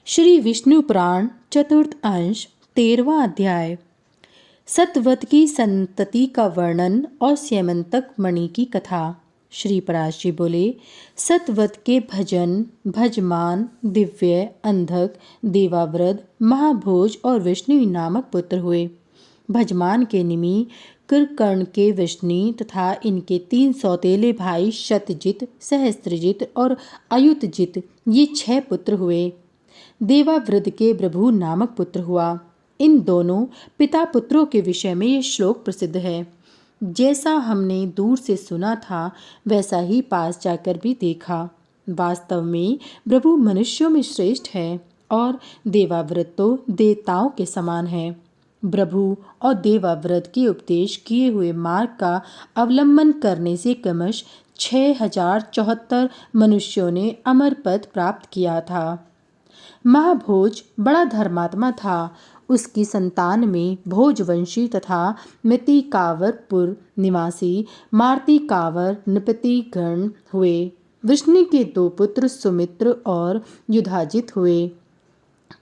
श्री विष्णु पुराण चतुर्थ अंश 13वां अध्याय। सतवत की संतति का वर्णन और स्यमंतक मणि की कथा। श्री पराशर बोले, सतवत के भजन, भजमान, दिव्य, अंधक, देवाव्रत, महाभोज और विष्णु नामक पुत्र हुए। भजमान के निमि, कृकर्ण के विष्णु तथा इनके 3 सौतेले भाई शतजित, सहस्त्रजित और अयुतजित, ये 6 पुत्र हुए। देवाव्रत के प्रभु नामक पुत्र हुआ। इन दोनों पिता पुत्रों के विषय में ये श्लोक प्रसिद्ध है। जैसा हमने दूर से सुना था वैसा ही पास जाकर भी देखा। वास्तव में प्रभु मनुष्यों में श्रेष्ठ है और देवाव्रत तो देवताओं के समान है। प्रभु और देवाव्रत के उपदेश किए हुए मार्ग का अवलंबन करने से क्रमश 6074 मनुष्यों ने अमर पद प्राप्त किया था। महाभोज बड़ा धर्मात्मा था। उसकी संतान में भोजवंशी तथा मितिकावरपुर निवासी मार्तिकावर नृपतिगण हुए। विष्णु के 2 पुत्र सुमित्र और युधाजित हुए।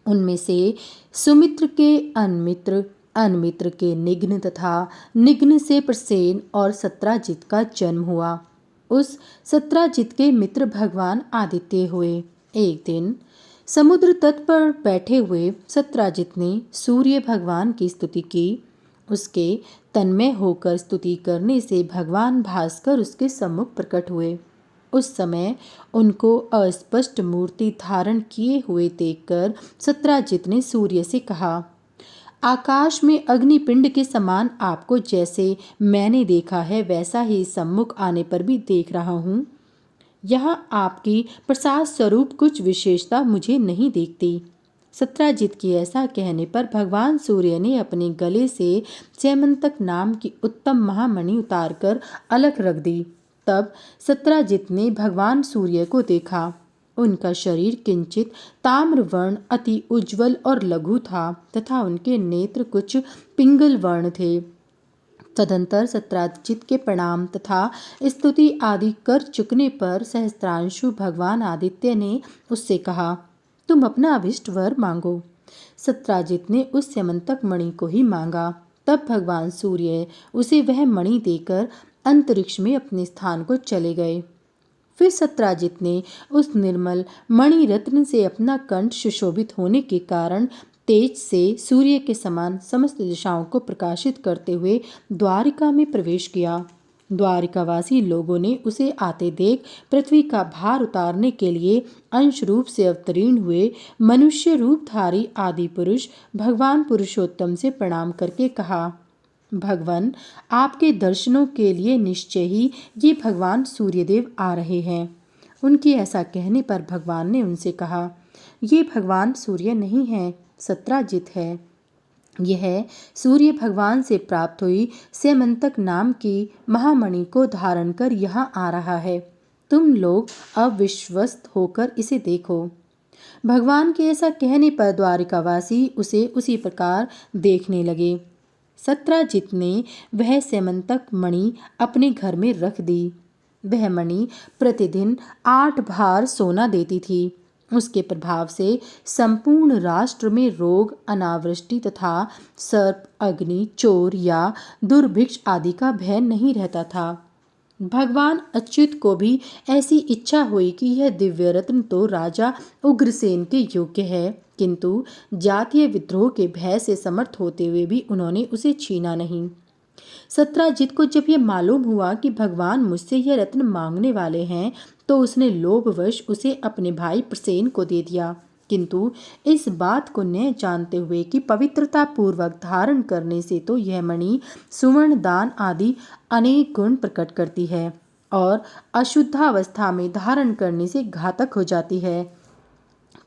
उनमें से सुमित्र के अनमित्र, अनमित्र के निघ्न तथा निघ्न से प्रसेन और सत्राजित का जन्म हुआ। उस सत्राजित के मित्र भगवान आदित्य हुए। एक दिन समुद्र तट पर बैठे हुए सत्राजित ने सूर्य भगवान की स्तुति की। उसके तन्मय होकर स्तुति करने से भगवान भास्कर उसके सम्मुख प्रकट हुए। उस समय उनको अस्पष्ट मूर्ति धारण किए हुए देखकर सत्राजित ने सूर्य से कहा, आकाश में अग्निपिंड के समान आपको जैसे मैंने देखा है वैसा ही सम्मुख आने पर भी देख रहा हूँ। यहाँ आपकी प्रसाद स्वरूप कुछ विशेषता मुझे नहीं देखती। सत्राजित के ऐसा कहने पर भगवान सूर्य ने अपने गले से स्यमंतक नाम की उत्तम महामणि उतारकर अलग रख दी। तब सत्राजित ने भगवान सूर्य को देखा। उनका शरीर किंचित ताम्रवर्ण, अति उज्ज्वल और लघु था तथा उनके नेत्र कुछ पिंगल वर्ण थे। तदंतर सत्राजित के प्रणाम तथा स्तुति आदि कर चुकने पर सहस्त्रांशु भगवान आदित्य ने उससे कहा, तुम अपना अभिष्ट वर मांगो। सत्राजित ने उस स्यमंतक मणि को ही मांगा। तब भगवान सूर्य उसे वह मणि देकर अंतरिक्ष में अपने स्थान को चले गए। फिर सत्राजित ने उस निर्मल मणि रत्न से अपना कंठ सुशोभित होने के कारण तेज से सूर्य के समान समस्त दिशाओं को प्रकाशित करते हुए द्वारिका में प्रवेश किया। द्वारिकावासी लोगों ने उसे आते देख पृथ्वी का भार उतारने के लिए अंश रूप से अवतीर्ण हुए मनुष्य रूपधारी आदि पुरुष भगवान पुरुषोत्तम से प्रणाम करके कहा, भगवान, आपके दर्शनों के लिए निश्चय ही ये भगवान सूर्यदेव आ रहे हैं। उनके ऐसा कहने पर भगवान ने उनसे कहा, ये भगवान सूर्य नहीं है, सत्राजित है। यह सूर्य भगवान से प्राप्त हुई स्यमंतक नाम की महामणि को धारण कर यहाँ आ रहा है। तुम लोग अब विश्वस्त होकर इसे देखो। भगवान के ऐसा कहने पर द्वारिकावासी उसे उसी प्रकार देखने लगे। सत्राजित ने वह स्यमंतक मणि अपने घर में रख दी। वह मणि प्रतिदिन 8 भार सोना देती थी। उसके प्रभाव से संपूर्ण राष्ट्र में रोग, अनावृष्टि तथा सर्प, अग्नि, चोर या दुर्भिक्ष आदि का भय नहीं रहता था। भगवान अच्युत को भी ऐसी इच्छा हुई कि यह दिव्य रत्न तो राजा उग्रसेन के योग्य है, किंतु जातीय विद्रोह के भय से समर्थ होते हुए भी उन्होंने उसे छीना नहीं। सत्राजित को जब यह मालूम हुआ कि भगवान मुझसे यह रत्न मांगने वाले हैं तो उसने लोभवश उसे अपने भाई प्रसेन को दे दिया, किंतु इस बात को न जानते हुए कि पवित्रता पूर्वक धारण करने से तो यह मणि सुवर्ण दान आदि अनेक गुण प्रकट करती है और अशुद्धावस्था में धारण करने से घातक हो जाती है।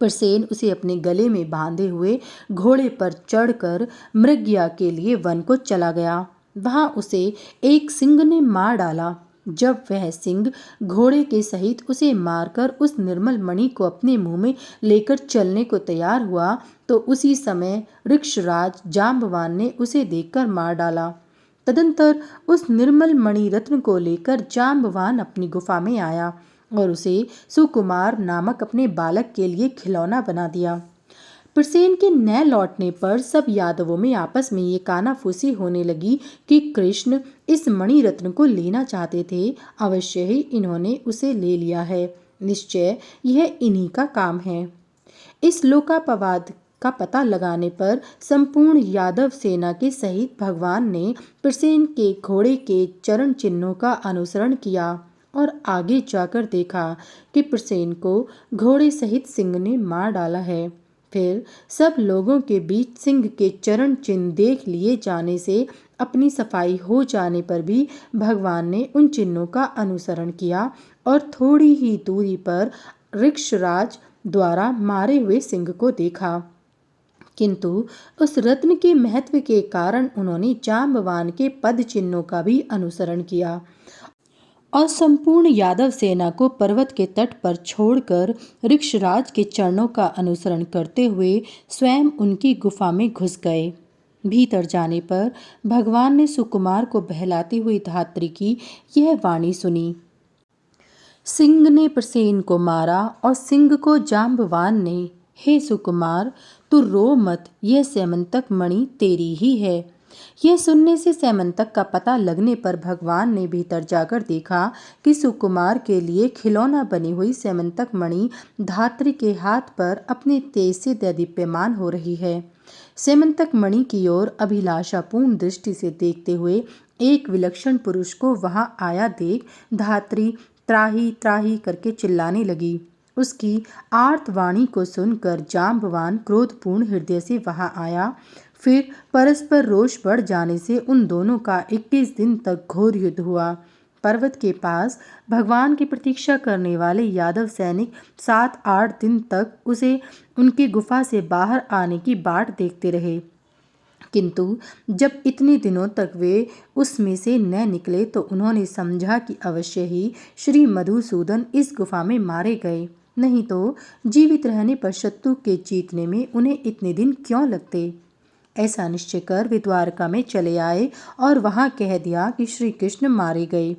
प्रसेन उसे अपने गले में बांधे हुए घोड़े पर चढ़कर मृगया के लिए वन को चला गया। वहां उसे एक सिंह ने मार डाला। जब वह सिंह घोड़े के सहित उसे मारकर उस निर्मल मणि को अपने मुंह में लेकर चलने को तैयार हुआ तो उसी समय ऋक्षराज जाम्बवान ने उसे देखकर मार डाला। तदंतर उस निर्मल मणि रत्न को लेकर जाम्बवान अपनी गुफा में आया और उसे सुकुमार नामक अपने बालक के लिए खिलौना बना दिया। प्रसेन के न लौटने पर सब यादवों में आपस में ये कानाफूसी होने लगी कि कृष्ण इस मणि रत्न को लेना चाहते थे। अवश्य ही इन्होंने उसे ले लिया है। निश्चय यह इन्हीं का काम है। इस लोकापवाद का पता लगाने पर संपूर्ण यादव सेना के सहित भगवान ने प्रसेन के घोड़े के चरण चिन्हों का अनुसरण किया और आगे जाकर देखा कि प्रसेन को घोड़े सहित सिंह ने मार डाला है। फिर सब लोगों के बीच सिंह के चरण चिन्ह देख लिए जाने से अपनी सफाई हो जाने पर भी भगवान ने उन चिन्हों का अनुसरण किया और थोड़ी ही दूरी पर ऋक्षराज द्वारा मारे हुए सिंह को देखा। किंतु उस रत्न के महत्व के कारण उन्होंने जाम्बवान के पद चिन्हों का भी अनुसरण किया और संपूर्ण यादव सेना को पर्वत के तट पर छोड़कर ऋक्षराज के चरणों का अनुसरण करते हुए स्वयं उनकी गुफा में घुस गए। भीतर जाने पर भगवान ने सुकुमार को बहलाती हुई धात्री की यह वाणी सुनी। सिंह ने प्रसेन को मारा और सिंह को जाम्बवान ने। हे सुकुमार, तू रो मत, यह सैमंतक मणि तेरी ही है। यह सुनने से सैमंतक का पता लगने पर भगवान ने भीतर जाकर देखा कि सुकुमार के लिए खिलौना बनी हुई सैमंतक मणि धात्री के हाथ पर अपने तेज से दैदीप्यमान हो रही है। सैमंतक मणि की ओर अभिलाषापूर्ण दृष्टि से देखते हुए एक विलक्षण पुरुष को वहां आया देख धात्री त्राही त्राही करके चिल्लाने लगी। उसकी आर्त वाणी को सुनकर जाम्बवान क्रोधपूर्ण हृदय से वहां आया। फिर परस्पर रोष बढ़ जाने से उन दोनों का 21 दिन तक घोर युद्ध हुआ। पर्वत के पास भगवान की प्रतीक्षा करने वाले यादव सैनिक 7-8 दिन तक उसे उनकी गुफा से बाहर आने की बाट देखते रहे। किंतु जब इतने दिनों तक वे उसमें से न निकले तो उन्होंने समझा कि अवश्य ही श्री मधुसूदन इस गुफा में मारे गए, नहीं तो जीवित रहने पर शत्रु के जीतने में उन्हें इतने दिन क्यों लगते। ऐसा निश्चय कर वे द्वारका में चले आए और वहां कह दिया कि श्री कृष्ण मारे गए।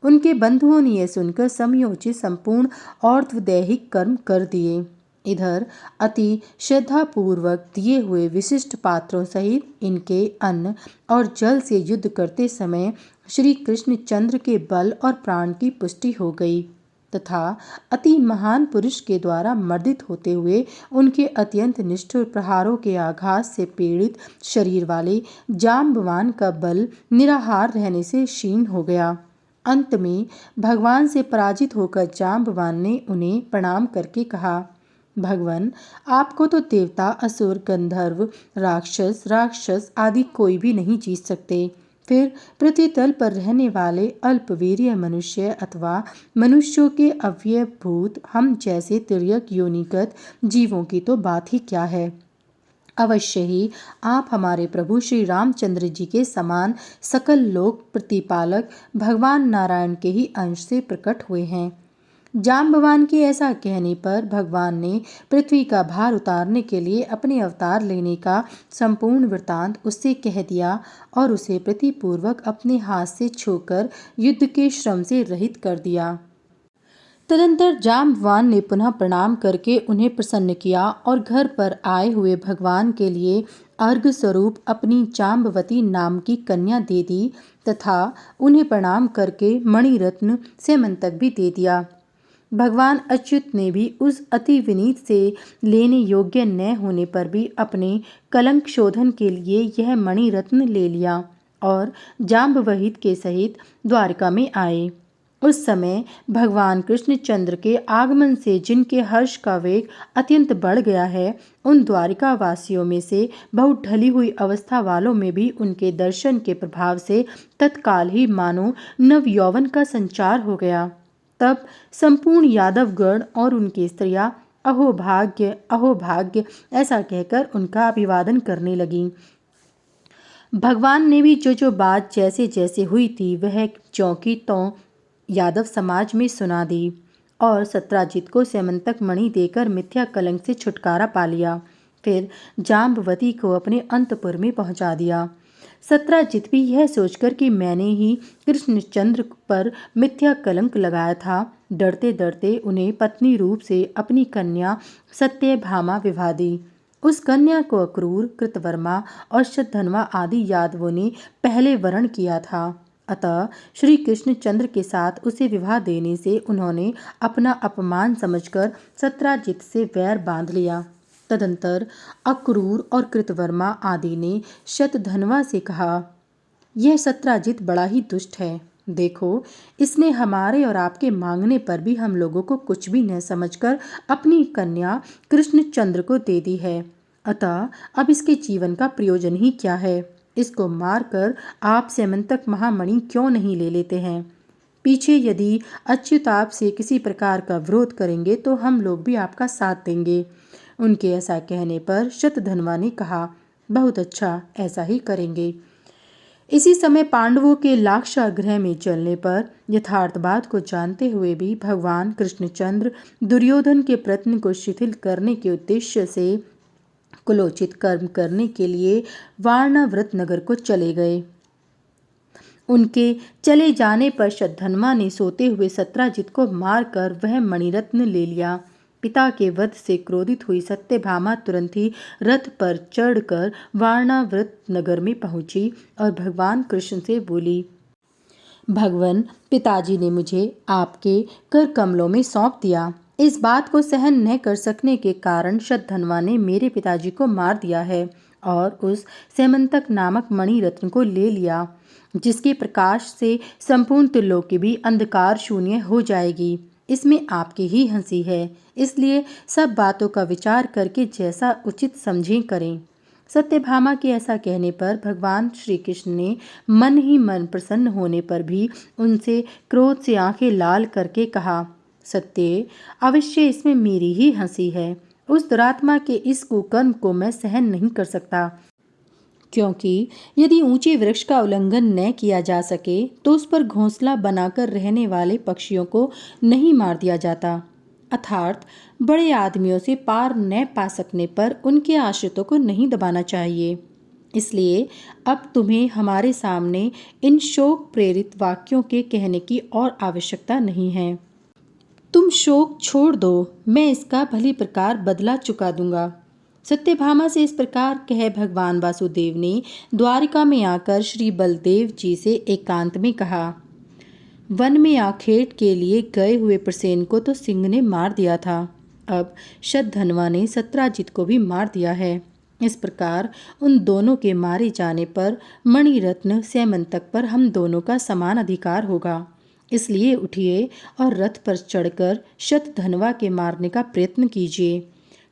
उनके बंधुओं ने यह सुनकर समयोचित संपूर्ण और्ध्वदैहिक कर्म कर दिए। इधर अति श्रद्धापूर्वक दिए हुए विशिष्ट पात्रों सहित इनके अन्न और जल से युद्ध करते समय श्री कृष्ण चंद्र के बल और प्राण की पुष्टि हो गई तथा अति महान पुरुष के द्वारा मर्दित होते हुए उनके अत्यंत निष्ठुर प्रहारों के आघात से पीड़ित शरीर वाले जाम्बवान का बल निराहार रहने से क्षीण हो गया। अंत में भगवान से पराजित होकर जाम्बवान ने उन्हें प्रणाम करके कहा, भगवान, आपको तो देवता, असुर, गंधर्व, राक्षस आदि कोई भी नहीं जीत सकते। फिर पृथ्वी तल पर रहने वाले अल्पवीर्य मनुष्य अथवा मनुष्यों के अव्ययभूत हम जैसे तिर्यक योनिगत जीवों की तो बात ही क्या है। अवश्य ही आप हमारे प्रभु श्री रामचंद्र जी के समान सकल लोक प्रतिपालक भगवान नारायण के ही अंश से प्रकट हुए हैं। जाम्बवान के ऐसा कहने पर भगवान ने पृथ्वी का भार उतारने के लिए अपने अवतार लेने का संपूर्ण वृतांत उससे कह दिया और उसे प्रीतिपूर्वक अपने हाथ से छूकर युद्ध के श्रम से रहित कर दिया। तदंतर जाम्बवान ने पुनः प्रणाम करके उन्हें प्रसन्न किया और घर पर आए हुए भगवान के लिए अर्घ स्वरूप अपनी जाम्बवती नाम की कन्या दे दी तथा उन्हें प्रणाम करके मणिरत्न सैमंतक भी दे दिया। भगवान अच्युत ने भी उस अति विनीत से लेने योग्य न होने पर भी अपने कलंक शोधन के लिए यह मणिरत्न ले लिया और जाम्बवहित के सहित द्वारका में आए। उस समय भगवान कृष्णचंद्र के आगमन से जिनके हर्ष का वेग अत्यंत बढ़ गया है, उन द्वारिका वासियों में से बहुत ढली हुई अवस्था वालों में भी उनके दर्शन के प्रभाव से तत्काल ही मानो नव यौवन का संचार हो गया। तब संपूर्ण यादवगण और उनकी स्त्रियां अहो भाग्य ऐसा कहकर उनका अभिवादन करने लगीं। भगवान ने भी जो बात जैसे जैसे हुई थी वह चौंकी त्यों यादव समाज में सुना दी और सत्राजित को सैमंतक मणि देकर मिथ्या कलंक से छुटकारा पा लिया। फिर जाम्बवती को अपने अंतपुर में पहुंचा दिया। सत्राजित भी यह सोचकर कि मैंने ही कृष्णचंद्र पर मिथ्या कलंक लगाया था, डरते डरते उन्हें पत्नी रूप से अपनी कन्या सत्यभामा विवाह दी। उस कन्या को अक्रूर, कृतवर्मा और शतधन्वा आदि यादवों ने पहले वरण किया था। अतः श्री कृष्णचंद्र के साथ उसे विवाह देने से उन्होंने अपना अपमान समझकर सत्राजित से वैर बांध लिया। तदंतर अक्रूर और कृतवर्मा आदि ने शतधन्वा से कहा, यह सत्राजित बड़ा ही दुष्ट है। देखो, इसने हमारे और आपके मांगने पर भी हम लोगों को कुछ भी न समझकर अपनी कन्या कृष्णचंद्र को दे दी है। अतः अब इसके जीवन का प्रयोजन ही क्या है? इसको मारकर आप स्यमंतक महामणि क्यों नहीं ले लेते हैं? पीछे यदि अच्युताप से किसी प्रकार का विरोध करेंगे तो हम लोग भी आपका साथ देंगे। उनके ऐसा कहने पर शतधन्वा ने कहा, बहुत अच्छा, ऐसा ही करेंगे। इसी समय पांडवों के लाक्षागृह में चलने पर यथार्थ बात को जानते हुए भी भगवान कृष्णचंद्र दुर्योधन के प्रयत्न को शिथिल करने के उद्देश्य से कुलोचित कर्म करने के लिए वारणावृत नगर को चले गए। उनके चले जाने पर शतधन्वा ने सोते हुए सत्राजित को मारकर वह मणिरत्न ले लिया। पिता के वध से क्रोधित हुई सत्यभामा तुरंत ही रथ पर चढ़कर वारणावृत नगर में पहुंची और भगवान कृष्ण से बोली, भगवान, पिताजी ने मुझे आपके कर कमलों में सौंप दिया। इस बात को सहन न कर सकने के कारण शतधन्वा ने मेरे पिताजी को मार दिया है और उस स्यमंतक नामक मणिरत्न को ले लिया, जिसके प्रकाश से संपूर्ण त्रिलोकी भी अंधकार शून्य हो जाएगी। इसमें आपकी ही हंसी है, इसलिए सब बातों का विचार करके जैसा उचित समझें करें। सत्यभामा के ऐसा कहने पर भगवान श्री कृष्ण ने मन ही मन प्रसन्न होने पर भी उनसे क्रोध से आंखें लाल करके कहा, सत्य, अवश्य इसमें मेरी ही हंसी है। उस दुरात्मा के इस कुकर्म को मैं सहन नहीं कर सकता, क्योंकि यदि ऊंचे वृक्ष का उल्लंघन न किया जा सके तो उस पर घोंसला बनाकर रहने वाले पक्षियों को नहीं मार दिया जाता। अर्थात बड़े आदमियों से पार न पा सकने पर उनके आश्रितों को नहीं दबाना चाहिए। इसलिए अब तुम्हें हमारे सामने इन शोक प्रेरित वाक्यों के कहने की और आवश्यकता नहीं है। तुम शोक छोड़ दो, मैं इसका भली प्रकार बदला चुका दूंगा। सत्यभामा से इस प्रकार कह भगवान वासुदेव ने द्वारिका में आकर श्री बलदेव जी से एकांत में कहा, वन में आखेट के लिए गए हुए प्रसेन को तो सिंह ने मार दिया था, अब शतधन्वा ने सत्राजित को भी मार दिया है। इस प्रकार उन दोनों के मारे जाने पर मणिरत्न स्यमंतक पर हम दोनों का समान अधिकार होगा। इसलिए उठिए और रथ पर चढ़कर शतधन्वा के मारने का प्रयत्न कीजिए।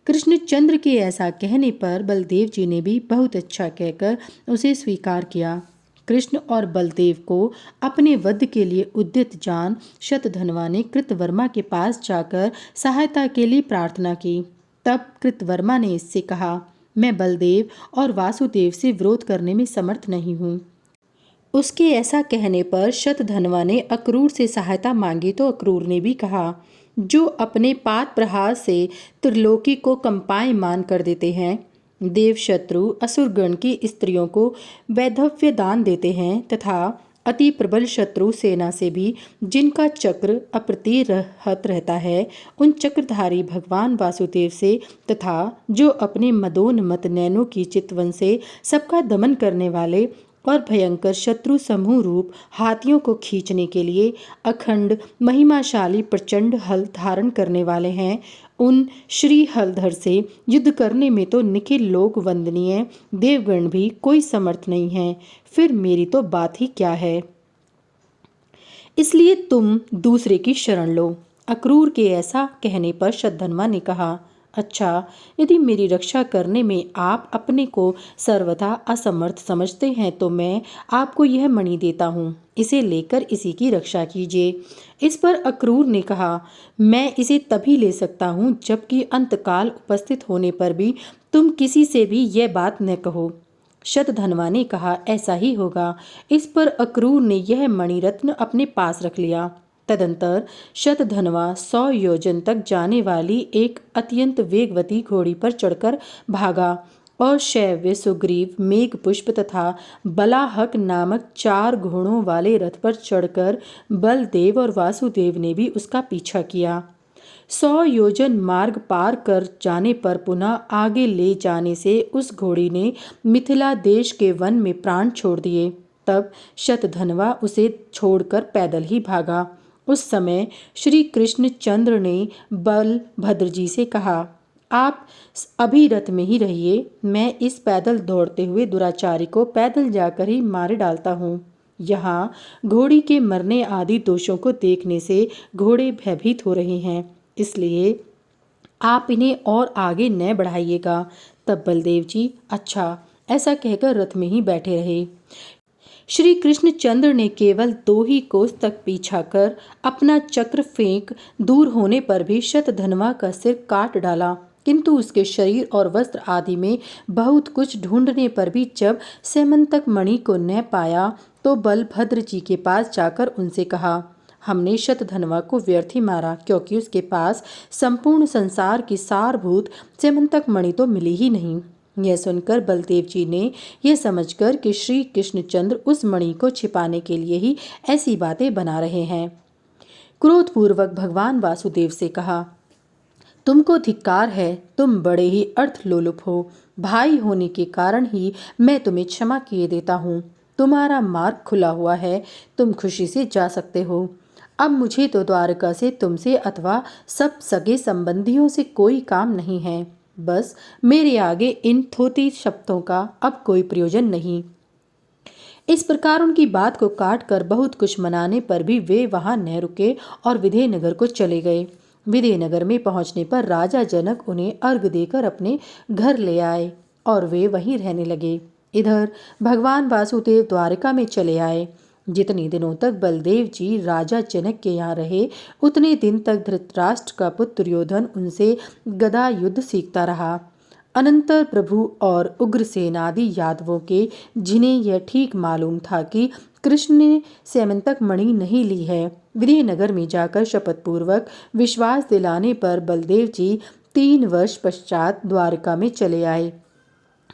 कृष्णचंद्र के ऐसा कहने पर बलदेव जी ने भी बहुत अच्छा कहकर उसे स्वीकार किया। कृष्ण और बलदेव को अपने वध के लिए उद्यत जान शतधन्वा ने कृतवर्मा के पास जाकर सहायता के लिए प्रार्थना की। तब कृतवर्मा ने इससे कहा, मैं बलदेव और वासुदेव से विरोध करने में समर्थ नहीं हूँ। उसके ऐसा कहने पर शतधन्वा ने अक्रूर से सहायता मांगी तो अक्रूर ने भी कहा, जो अपने पात प्रहार से त्रिलोकी को कंपायमान कर देते हैं, देव शत्रु असुरगण की स्त्रियों को वैधव्य दान देते हैं तथा अति प्रबल शत्रु सेना से भी जिनका चक्र अप्रतिहत रहता है, उन चक्रधारी भगवान वासुदेव से तथा जो अपने मदोन्मत्त नैनों की चितवन से सबका दमन करने वाले और भयंकर शत्रु समूह रूप हाथियों को खींचने के लिए अखंड महिमाशाली प्रचंड हल धारण करने वाले हैं, उन श्री हलधर से युद्ध करने में तो निखिल लोक वंदनीय देवगण भी कोई समर्थ नहीं है। फिर मेरी तो बात ही क्या है। इसलिए तुम दूसरे की शरण लो। अक्रूर के ऐसा कहने पर शतधन्वा ने कहा, अच्छा, यदि मेरी रक्षा करने में आप अपने को सर्वथा असमर्थ समझते हैं तो मैं आपको यह मणि देता हूँ, इसे लेकर इसी की रक्षा कीजिए। इस पर अक्रूर ने कहा, मैं इसे तभी ले सकता हूँ जबकि अंतकाल उपस्थित होने पर भी तुम किसी से भी यह बात न कहो। शतधन्वा ने कहा, ऐसा ही होगा। इस पर अक्रूर ने यह मणिरत्न अपने पास रख लिया। तदंतर शतधन्वा 100 योजन तक जाने वाली एक अत्यंत वेगवती घोड़ी पर चढ़कर भागा और शैव्य, सुग्रीव, मेघपुष्प तथा बलाहक नामक 4 घोड़ों वाले रथ पर चढ़कर बलदेव और वासुदेव ने भी उसका पीछा किया। 100 योजन मार्ग पार कर जाने पर पुनः आगे ले जाने से उस घोड़ी ने मिथिला देश के वन में प्राण छोड़ दिए। तब शतधनवा उसे छोड़कर पैदल ही भागा। उस समय श्री कृष्ण चंद्र ने बलभद्र जी से कहा, आप अभी रथ में ही रहिए, मैं इस पैदल दौड़ते हुए दुराचारी को पैदल जाकर ही मार डालता हूँ। यहाँ घोड़ी के मरने आदि दोषों को देखने से घोड़े भयभीत हो रहे हैं, इसलिए आप इन्हें और आगे न बढ़ाइएगा। तब बलदेव जी अच्छा ऐसा कहकर रथ में ही बैठे रहे। श्री कृष्णचंद्र ने केवल 2 ही कोस तक पीछा कर अपना चक्र फेंक दूर होने पर भी शतधनवा का सिर काट डाला, किंतु उसके शरीर और वस्त्र आदि में बहुत कुछ ढूंढने पर भी जब सेमंतक मणि को न पाया तो बलभद्र जी के पास जाकर उनसे कहा, हमने शतधनवा को व्यर्थ ही मारा, क्योंकि उसके पास संपूर्ण संसार की सारभूत सेमंतक मणि तो मिली ही नहीं। यह सुनकर बलदेव जी ने यह समझकर कि श्री कृष्णचंद्र उस मणि को छिपाने के लिए ही ऐसी बातें बना रहे हैं, क्रोधपूर्वक भगवान वासुदेव से कहा, तुमको धिक्कार है, तुम बड़े ही अर्थलोलुप हो। भाई होने के कारण ही मैं तुम्हें क्षमा किए देता हूँ। तुम्हारा मार्ग खुला हुआ है, तुम खुशी से जा सकते हो। अब मुझे तो द्वारका से तुमसे अथवा सब सगे संबंधियों से कोई काम नहीं है। बस मेरे आगे इन थोती शब्दों का अब कोई प्रयोजन नहीं। इस प्रकार उनकी बात को काट कर बहुत कुछ मनाने पर भी वे वहां न रुके और विदेहनगर को चले गए। विदेहनगर में पहुंचने पर राजा जनक उन्हें अर्घ देकर अपने घर ले आए और वे वहीं रहने लगे। इधर भगवान वासुदेव द्वारका में चले आए। जितने दिनों तक बलदेव जी राजा जनक के यहाँ रहे, उतने दिन तक धृतराष्ट्र का पुत्र दुर्योधन उनसे गदा युद्ध सीखता रहा। अनंतर प्रभु और उग्रसेन आदि यादवों के, जिन्हें यह ठीक मालूम था कि कृष्ण ने सेमंतक मणि नहीं ली है, विदेहनगर में जाकर शपथ पूर्वक विश्वास दिलाने पर बलदेव जी 3 वर्ष पश्चात द्वारका में चले आए।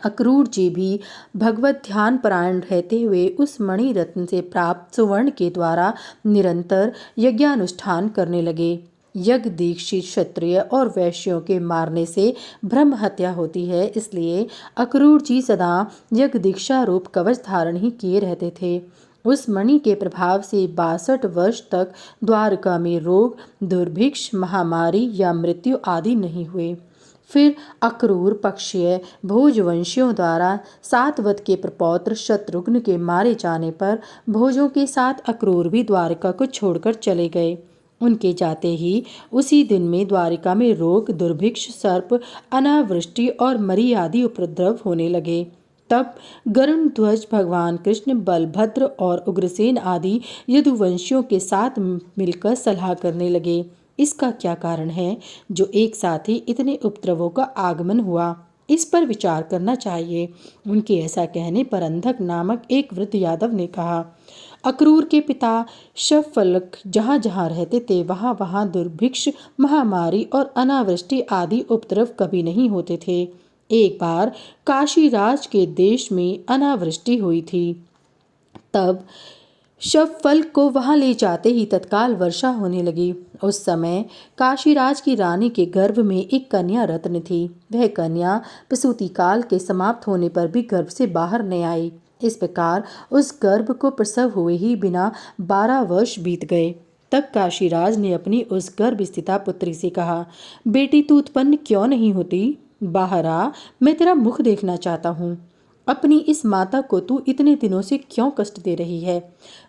अक्रूर जी भी भगवत ध्यान परायण रहते हुए उस मणि रत्न से प्राप्त सुवर्ण के द्वारा निरंतर यज्ञानुष्ठान करने लगे। यज्ञ दीक्षित क्षत्रिय और वैश्यों के मारने से ब्रह्म हत्या होती है, इसलिए अक्रूर जी सदा यज्ञ दीक्षा रूप कवच धारण ही किए रहते थे। उस मणि के प्रभाव से 62 वर्ष तक द्वारका में रोग, दुर्भिक्ष, महामारी या मृत्यु आदि नहीं हुए। फिर अक्रूर पक्षीय भोजवंशियों द्वारा सातवत के प्रपौत्र शत्रुघ्न के मारे जाने पर भोजों के साथ अक्रूर भी द्वारका को छोड़कर चले गए। उनके जाते ही उसी दिन में द्वारिका में रोग, दुर्भिक्ष, सर्प, अनावृष्टि और मरी आदि उपद्रव होने लगे। तब गरुण ध्वज भगवान कृष्ण बलभद्र और उग्रसेन आदि यदुवंशियों के साथ मिलकर सलाह करने लगे, इसका क्या कारण है जो एक साथ ही इतने उपद्रवों का आगमन हुआ, इस पर विचार करना चाहिए। उनके ऐसा कहने पर अंधक नामक एक वृद्ध यादव ने कहा, अक्रूर के पिता शवफलक जहाँ जहाँ रहते थे वहाँ वहाँ दुर्भिक्ष, महामारी और अनावृष्टि आदि उपद्रव कभी नहीं होते थे। एक बार काशीराज के देश में अनावृष्टि हुई थी, तब शवफल को वहां ले जाते ही तत्काल वर्षा होने लगी। उस समय काशीराज की रानी के गर्भ में एक कन्या रत्न थी। वह कन्या प्रसूति काल के समाप्त होने पर भी गर्भ से बाहर न आई। इस प्रकार उस गर्भ को प्रसव हुए ही बिना 12 वर्ष बीत गए। तब काशीराज ने अपनी उस गर्भ स्थिता पुत्री से कहा, बेटी तू उत्पन्न क्यों नहीं होती? बाहर आ, मैं तेरा मुख देखना चाहता हूँ। अपनी इस माता को तू इतने दिनों से क्यों कष्ट दे रही है?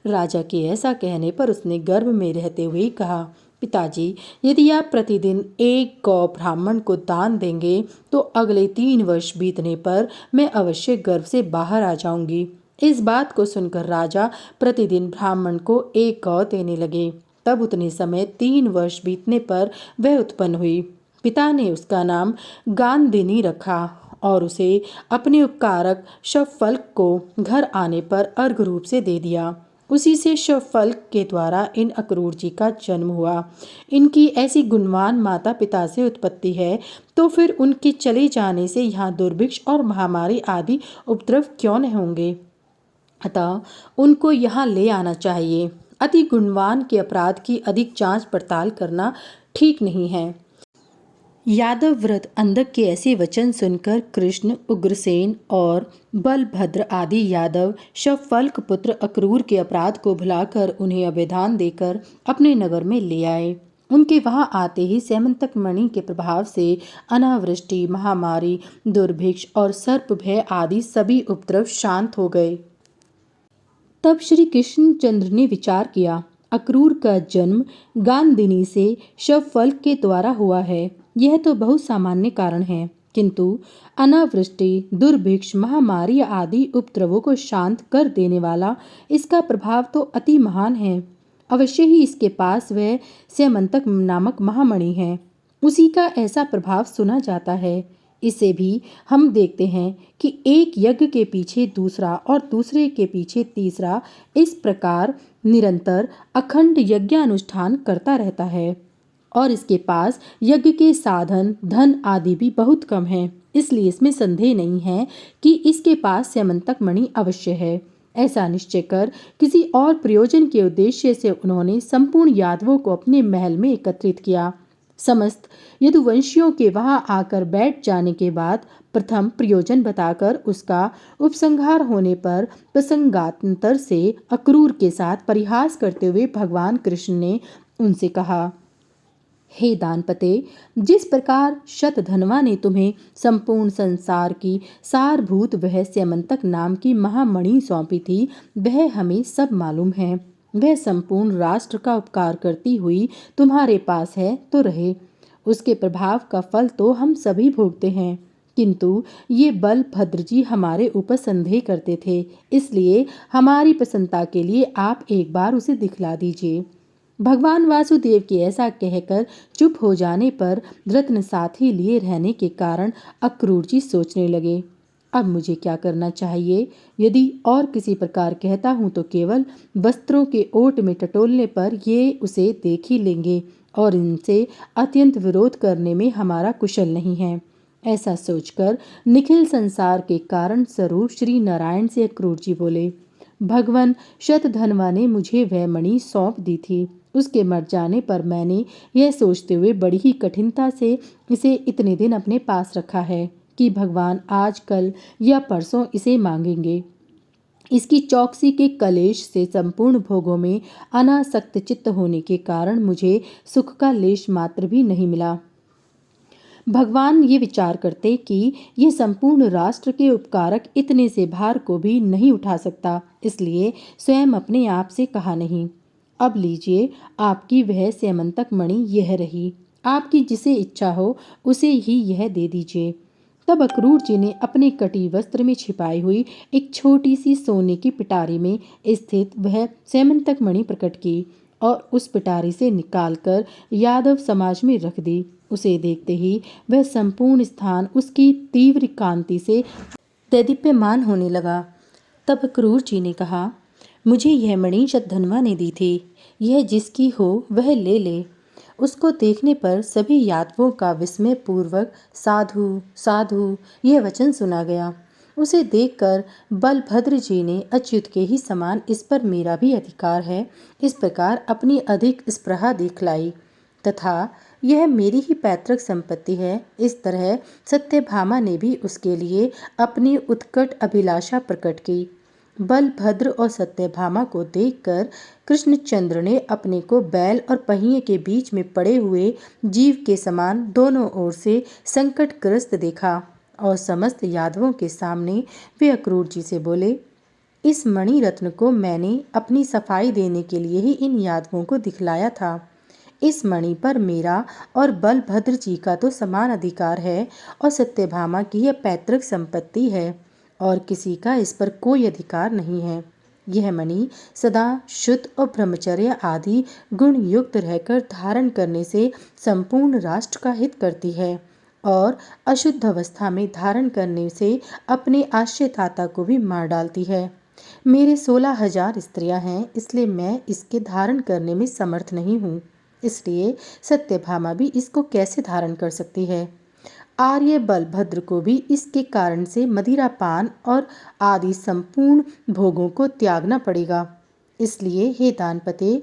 राजा के ऐसा कहने पर उसने गर्भ में रहते हुए कहा, पिताजी, यदि आप प्रतिदिन एक गौ ब्राह्मण को दान देंगे तो अगले 3 वर्ष बीतने पर मैं अवश्य गर्भ से बाहर आ जाऊंगी। इस बात को सुनकर राजा प्रतिदिन ब्राह्मण को एक गौ देने लगे। तब उतने समय 3 वर्ष बीतने पर वह उत्पन्न हुई। पिता ने उसका नाम गांधिनी रखा और उसे अपने उपकारक शवफल्क को घर आने पर अर्घ रूप से दे दिया। उसी से शवफल्क के द्वारा इन अक्रूर जी का जन्म हुआ। इनकी ऐसी गुणवान माता पिता से उत्पत्ति है, तो फिर उनके चले जाने से यहाँ दुर्भिक्ष और महामारी आदि उपद्रव क्यों न होंगे? अतः उनको यहाँ ले आना चाहिए। अति गुणवान के अपराध की अधिक जांच पड़ताल करना ठीक नहीं है। यादव व्रत अंधक के ऐसे वचन सुनकर कृष्ण, उग्रसेन और बलभद्र आदि यादव शवफल्क पुत्र अक्रूर के अपराध को भुलाकर उन्हें अभिदान देकर अपने नगर में ले आए। उनके वहां आते ही स्यमंतक मणि के प्रभाव से अनावृष्टि, महामारी, दुर्भिक्ष और सर्प भय आदि सभी उपद्रव शांत हो गए। तब श्री कृष्णचंद्र ने विचार किया, अक्रूर का जन्म गांधिनी से शवफल्क के द्वारा हुआ है। यह तो बहुत सामान्य कारण है, किंतु अनावृष्टि, दुर्भिक्ष, महामारी आदि उपद्रवों को शांत कर देने वाला इसका प्रभाव तो अति महान है। अवश्य ही इसके पास वह स्यमंतक नामक महामणि है, उसी का ऐसा प्रभाव सुना जाता है। इसे भी हम देखते हैं कि एक यज्ञ के पीछे दूसरा और दूसरे के पीछे तीसरा इस प्रकार निरंतर अखंड यज्ञानुष्ठान करता रहता है, और इसके पास यज्ञ के साधन, धन आदि भी बहुत कम है। इसलिए इसमें संदेह नहीं है कि इसके पास स्यमंतक मणि अवश्य है। ऐसा निश्चय कर किसी और प्रयोजन के उद्देश्य से उन्होंने संपूर्ण यादवों को अपने महल में एकत्रित किया। समस्त यदुवंशियों के वहां आकर बैठ जाने के बाद प्रथम प्रयोजन बताकर उसका उपसंहार होने पर प्रसंगांतर से अक्रूर के साथ परिहास करते हुए भगवान कृष्ण ने उनसे कहा, हे दानपते, जिस प्रकार शतधन्वा ने तुम्हें संपूर्ण संसार की सारभूत वह स्यमंतक नाम की महामणि सौंपी थी, वह हमें सब मालूम है। वह संपूर्ण राष्ट्र का उपकार करती हुई तुम्हारे पास है तो रहे। उसके प्रभाव का फल तो हम सभी भोगते हैं, किंतु ये बलभद्र जी हमारे ऊपर संदेह करते थे, इसलिए हमारी प्रसन्नता के लिए आप एक बार उसे दिखला दीजिए। भगवान वासुदेव के ऐसा कहकर चुप हो जाने पर रत्न साथी लिए रहने के कारण अक्रूर जी सोचने लगे, अब मुझे क्या करना चाहिए। यदि और किसी प्रकार कहता हूँ तो केवल वस्त्रों के ओट में टटोलने पर ये उसे देख ही लेंगे और इनसे अत्यंत विरोध करने में हमारा कुशल नहीं है। ऐसा सोचकर निखिल संसार के कारण स्वरूप श्री नारायण से अक्रूर जी बोले, भगवान शतधन्वा ने मुझे वह मणि सौंप दी थी। उसके मर जाने पर मैंने यह सोचते हुए बड़ी ही कठिनता से इसे इतने दिन अपने पास रखा है कि भगवान आज, कल या परसों इसे मांगेंगे। इसकी चौकसी के कलेश से संपूर्ण भोगों में अनासक्त चित्त होने के कारण मुझे सुख का लेश मात्र भी नहीं मिला। भगवान ये विचार करते कि यह संपूर्ण राष्ट्र के उपकारक इतने से भार को भी नहीं उठा सकता, इसलिए स्वयं अपने आप से कहा नहीं। अब लीजिए, आपकी वह स्यमंतक मणि यह रही, आपकी जिसे इच्छा हो उसे ही यह दे दीजिए। तब अक्रूर जी ने अपने कटी वस्त्र में छिपाई हुई एक छोटी सी सोने की पिटारी में स्थित वह स्यमंतक मणि प्रकट की और उस पिटारी से निकालकर यादव समाज में रख दी। उसे देखते ही वह संपूर्ण स्थान उसकी तीव्र कांति से दैदीप्यमान होने लगा। तब अक्रूर जी ने कहा, मुझे यह मणि शतधन्वा ने दी थी, यह जिसकी हो वह ले ले। उसको देखने पर सभी यादवों का विस्मय पूर्वक साधु साधु यह वचन सुना गया। उसे देखकर बलभद्र जी ने अच्युत के ही समान इस पर मेरा भी अधिकार है, इस प्रकार अपनी अधिक स्पृहा दिखलाई तथा यह मेरी ही पैतृक संपत्ति है। इस तरह सत्यभामा ने भी उसके लिए अपनी उत्कट अभिलाषा प्रकट की। बलभद्र और सत्यभामा को देखकर कृष्णचंद्र ने अपने को बैल और पहिए के बीच में पड़े हुए जीव के समान दोनों ओर से संकटग्रस्त देखा और समस्त यादवों के सामने वे अक्रूर जी से बोले, इस मणि रत्न को मैंने अपनी सफाई देने के लिए ही इन यादवों को दिखलाया था। इस मणि पर मेरा और बलभद्र जी का तो समान अधिकार है और सत्यभामा की यह पैतृक संपत्ति है और किसी का इस पर कोई अधिकार नहीं है। यह मणि सदा शुद्ध और ब्रह्मचर्य आदि गुण युक्त रहकर धारण करने से संपूर्ण राष्ट्र का हित करती है और अशुद्ध अवस्था में धारण करने से अपने आश्रयदाता को भी मार डालती है। मेरे 16,000 स्त्रियां हैं, इसलिए मैं इसके धारण करने में समर्थ नहीं हूँ। इसलिए सत्यभामा भी इसको कैसे धारण कर सकती है। आर्य बलभद्र को भी इसके कारण से मदिरा पान और आदि संपूर्ण भोगों को त्यागना पड़ेगा। इसलिए हे दानपते,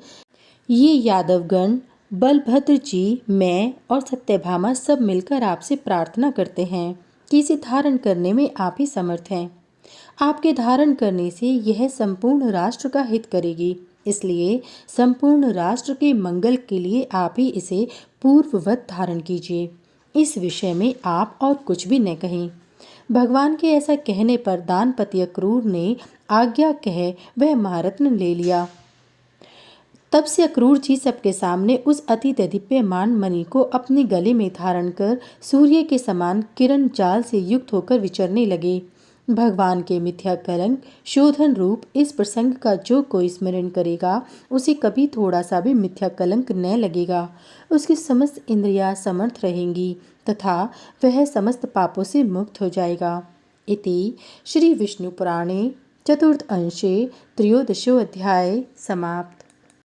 ये यादवगण बलभद्र जी, मैं और सत्यभामा सब मिलकर आपसे प्रार्थना करते हैं कि इसे धारण करने में आप ही समर्थ हैं। आपके धारण करने से यह संपूर्ण राष्ट्र का हित करेगी, इसलिए संपूर्ण राष्ट्र के मंगल के लिए आप ही इसे पूर्ववत धारण कीजिए। इस विषय में आप और कुछ भी न कहें। भगवान के ऐसा कहने पर दानपत्य क्रूर ने आज्ञा कह वह महारत्न ले लिया। तब से अक्रूर जी सबके सामने उस अति दैदीप्यमान मणि को अपने गले में धारण कर सूर्य के समान किरण जाल से युक्त होकर विचरने लगे। भगवान के मिथ्या कलंक शोधन रूप इस प्रसंग का जो कोई स्मरण करेगा उसे कभी थोड़ा सा भी मिथ्या कलंक न लगेगा। उसकी समस्त इंद्रियां समर्थ रहेंगी तथा वह समस्त पापों से मुक्त हो जाएगा। इति श्री विष्णु पुराणे चतुर्थ अंशे त्रयोदशोऽध्याय समाप्त।